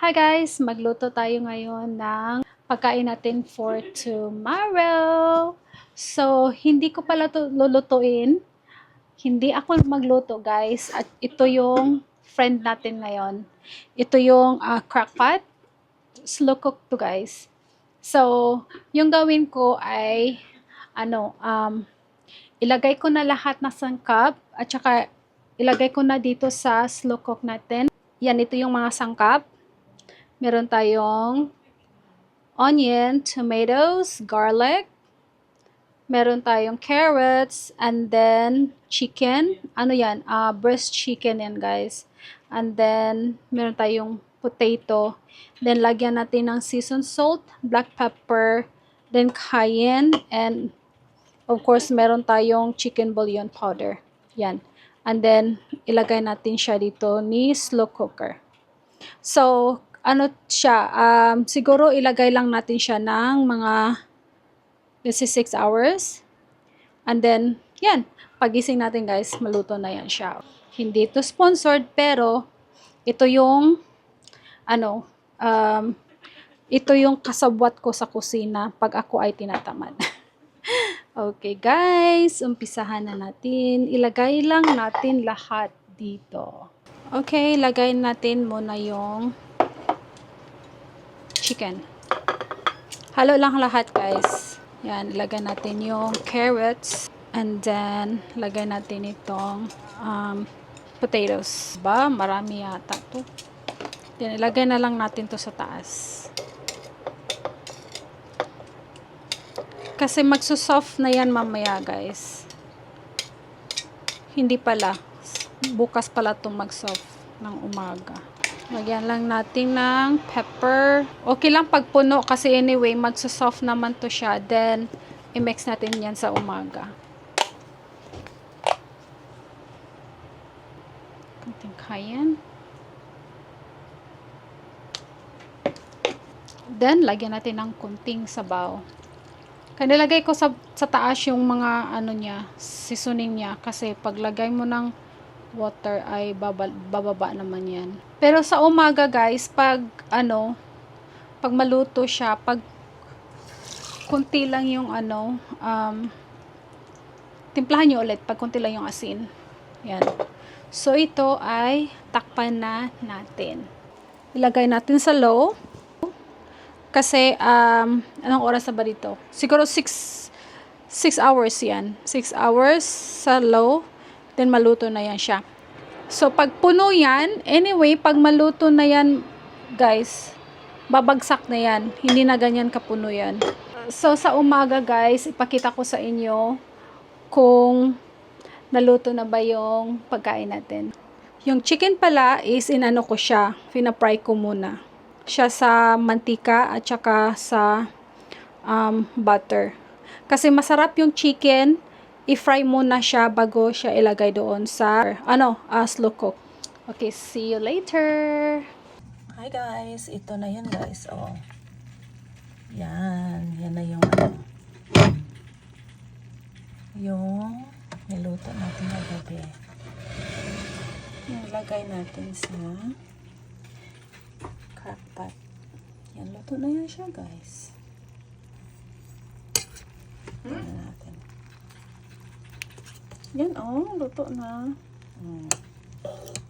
Hi guys! Magluto tayo ngayon ng pagkain natin for tomorrow. So, hindi ko pala ito lulutuin. Hindi ako magluto guys. At ito yung friend natin ngayon. Ito yung crockpot. Slow cook to guys. So, yung gawin ko ay ilagay ko na lahat ng sangkap at saka ilagay ko na dito sa slow cook natin. Yan, ito yung mga sangkap. Meron tayong onion, tomatoes, garlic. Meron tayong carrots, and then chicken. Ano yan? Breast chicken yan guys. And then, meron tayong potato. Then, lagyan natin ng seasoned salt, black pepper, then cayenne, and of course, meron tayong chicken bouillon powder. Yan. And then, ilagay natin siya dito ni slow cooker. So, ano siya, siguro ilagay lang natin siya ng mga, let's say 6 hours. And then, yan, pagising natin guys, maluto na yan siya. Hindi ito sponsored, pero ito yung, ito yung kasabwat ko sa kusina pag ako ay tinatamad. Okay guys, umpisahan na natin. Ilagay lang natin lahat dito. Okay, lagay natin muna yung chicken. Halo lang lahat guys. Yan, ilagay natin yung carrots. And then, lagay natin itong potatoes. Ba, marami yata to. Then, ilagay na lang natin to sa taas. Kasi magsusoft na yan mamaya guys. Hindi pala. Bukas pala itong mag-soft ng umaga. Lagyan lang natin ng pepper. Okay lang pag puno kasi anyway, magsusoft naman to siya. Then, i-mix natin yan sa umaga. Kunting cayenne. Then, lagyan natin ng kunting sabaw. Kanilagay ko sa taas yung mga niya, seasoning niya. Kasi paglagay mo ng water ay bababa naman yan. Pero sa umaga guys, pag maluto siya, pag kunti lang yung timplahan nyo ulit, pag kunti lang yung asin. Yan. So ito ay takpan na natin. Ilagay natin sa low. Kasi, anong oras na ba dito? Siguro 6 hours yan. 6 hours sa low. Then, maluto na yan siya. So, pag puno yan, anyway, pag maluto na yan, guys, babagsak na yan. Hindi na ganyan kapuno yan. So, sa umaga, guys, ipakita ko sa inyo kung naluto na ba yung pagkain natin. Yung chicken pala is inano ko siya. Pinapry ko muna. Siya sa mantika at saka sa butter. Kasi masarap yung chicken, i-fry muna siya bago siya ilagay doon sa slow cook. Okay, see you later. Hi guys, ito na yun guys. Oh. Yan na yung yung niluto natin na gabi. Nilagay natin sa crockpot. Yan, luto na yan siya guys. Yan natin. Yan, luto na.